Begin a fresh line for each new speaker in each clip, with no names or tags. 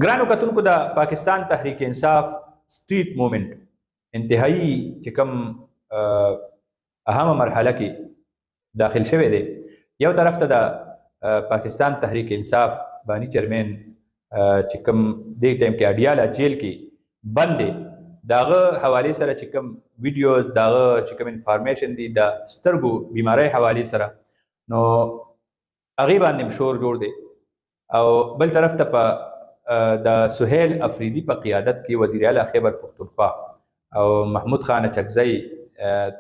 ګرانو کتونکو د پاکستان تحریک انصاف سټریټ موومنټ انتهایی چې کوم اهمه مرحله کې داخل شوی دی. یو طرف ته د پاکستان تحریک انصاف بانی چیرمین چې کوم دې ټایم کې اډیاله جیل کې بند دی، داغه حوالې سره چې کوم ویډیوز داغه چې کوم انفارمیشن دی د سترګو بیماری حوالې سره نو هغې باندې شور جوړ دی. او بل طرف ته په د سهیل افریدي په قیادت کې وزیر اعلی خیبر پختونخوا او محمود خان اچکزی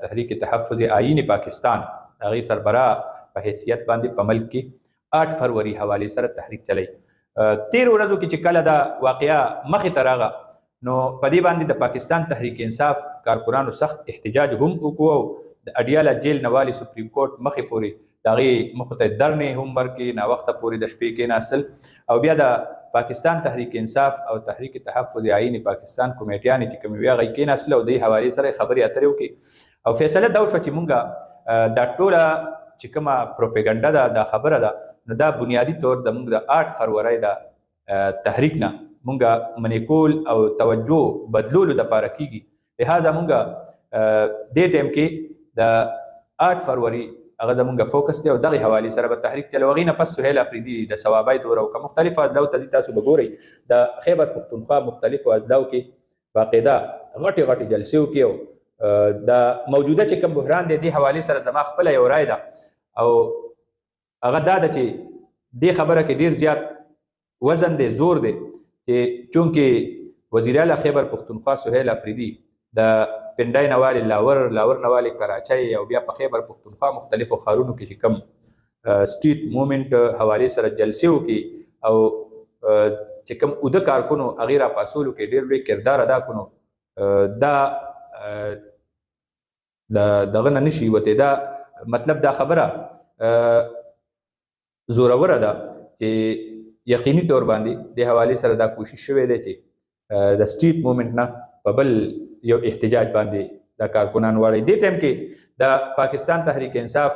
تحریک تحفظ آئین پاکستان هغې سربراہ په حیثیت باندې په ملک کې 8 فروری حوالې سره تحریک چلی. 13 ورځو کې چې کله دا واقعه مخې ته راغله نو په دې باندې د پاکستان تحریک انصاف کارکونانو سخت احتجاج هم وکړو او د اډیاله جیل نه والي سپریم کورټ مخې پورې د هغې مخو ته درنې هم ورکړې، ناوخته پورې د شپې کېناستل او بیا د پاکستان تحریک انصاف او تحریک تحفظ آئین پاکستان کمیټیانې چې کومې وې هغه یې کېناستل او د دې حوالې سره یې خبرې اترې وکړې او فیصله دا وشوه چې مونږ دا ټوله چې کومه پروپیګنډه ده دا خبره ده نو دا بنیادي طور د مونږ د 8 فروری د تحریک نه مونږ منې کول او توجه بدلولو دپاره کیږي. لهذا مونږ دې ټایم کې د 8 فروری هغه زمونږ فوکس دی او دغې حوالې سره به تحریک چلو. هغې نه پس سهیل افریدي د ثوابای دوره وکړه. مختلفو اضلاعو ته تاسو به ګورئ د خیبر پختونخوا مختلفو اضلاعو کې باقاعده غټې غټې جلسې وکړي او د موجوده چې کوم بحران دی دې حوالې سره زما خپله یو رای ده او هغه دا ده چې دې خبره کې ډېر زیات وزن دی، زور دی چې چونکې وزیر اعلی خیبر پختونخوا سهیل افریدي د پنډای نه والې لاور نه والې کراچۍ او بیا په خیبر پختونخوا مختلفو ښارونو کې چې کوم سټریټ موومنټ حوالې سره جلسې وکړي او چې کوم اوده کارکونو هغې راپاڅولو کې ډېر لوی کردار ادا کړو دا دغه نه نشي وتی. دا مطلب دا خبره زوروره ده چې یقیني طور باندې د حوالې سره دا کوشش شوی دی چې د سټریټ موومنټ نه په بل یو احتجاج باندې دا کارکنان واړوي. دې ټایم کې د پاکستان تحریک انصاف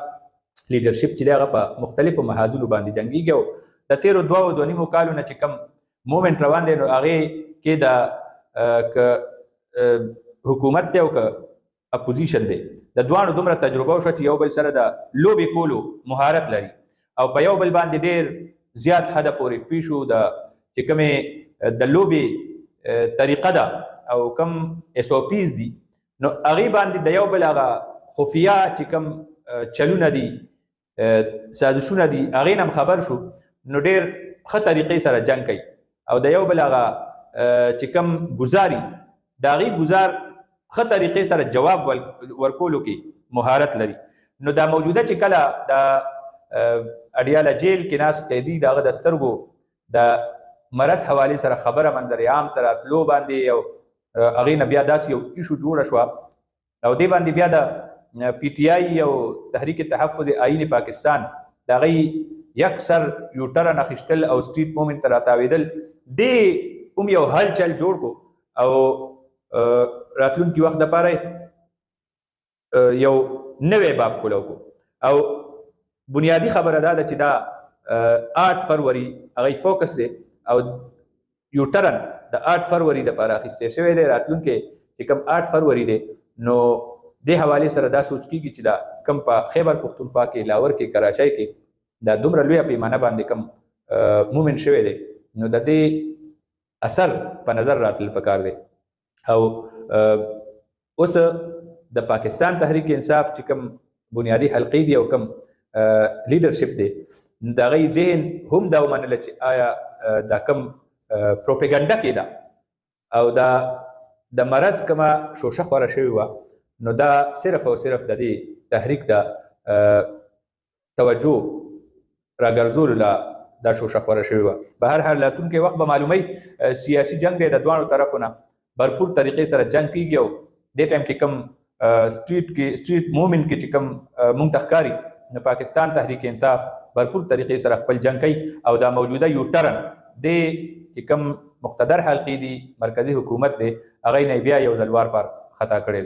لیډرشپ چې دی هغه په مختلفو محاذونو باندې جنګیږي او د تیرو 2.5 کالو نه چې کوم موومنټ روان دی نو هغې کې د حکومت دی او که اپوزیشن دی د دواړو دومره تجربه وشوه چې یو بل سره د لوبې کولو مهارت لري او په یو بل باندې ډېر زیات حده پورې پوه شو د چې کومې د لوبې طریقه ده او کم SOPs دي نو هغې باندې د یو بل هغه خفیه چې کم چلونه دي سازشونه دي هغې نه خبر شو نو ډېر ښه طریقې سره جنګ کوي او د یو بل هغه چې کم ګزاري د هغې ګزار ښه طریقې سره جواب ورکولو کې مهارت لري. نو دا موجوده چې کله د اډیاله جیل کې ناست قیدي د هغه د سترګو د مرض حوالې سره خبره منظر عام ته راتلو باندې او هغې نه بیا داسې یو ایشو جوړه شوه او دې باندې بیا د PTI او تحریک تحفظ آئین پاکستان د هغې یکسر یو ټرن اخیستل او سټریټ موومنټ ته راتاوېدل دې هم یو هلچل جوړ کړو او راتلونکي وخت دپاره یو نوی باب کولو کو او بنیادی خبره دا ده چې دا 8 فروری هغې فوکس دی او یو ټرن د 8 فروری دپاره اخیستی شوی دی. راتلونکی چې کوم 8 فروری دی نو دې حوالې سره دا سوچ کېږي چې دا کوم په خیبر پختونخوا کې لاور کې کراچۍ کې دا دومره لویه پیمانه باندې کوم موومنټ شوی دی نو د دې اثر په نظر راتلل پکار دی او اوس د پاکستان تحریک انصاف چې کوم بنیادي حلقې دي او کوم لیډرشپ دی د هغې ذهن هم دا ومنله چې آیا دا کوم پروپیګنډه کې ده او دا د مرض کومه شوشه خوره شوې وه نو دا صرف او صرف د دې تحریک د توجه راګرځولو له دا شوشه خوره شوې وه. به هر حال راتلونکی وخت به معلوموي سیاسي جنګ دی د دواړو طرفو نه भरपूर तरीके से जंग की गयो दे टाइम के कम स्ट्रीट मूवमेंट के कम मुंतखकारी न पाकिस्तान तहरीक इंसाफ भरपूर तरीके से खपल जंग कई और दा मौजूदा यू टर्न दे कि कम मुख्तदर हल्की दी मरकजी हुकूमत दे अगई ने बिया यो दलवार पर खता करे.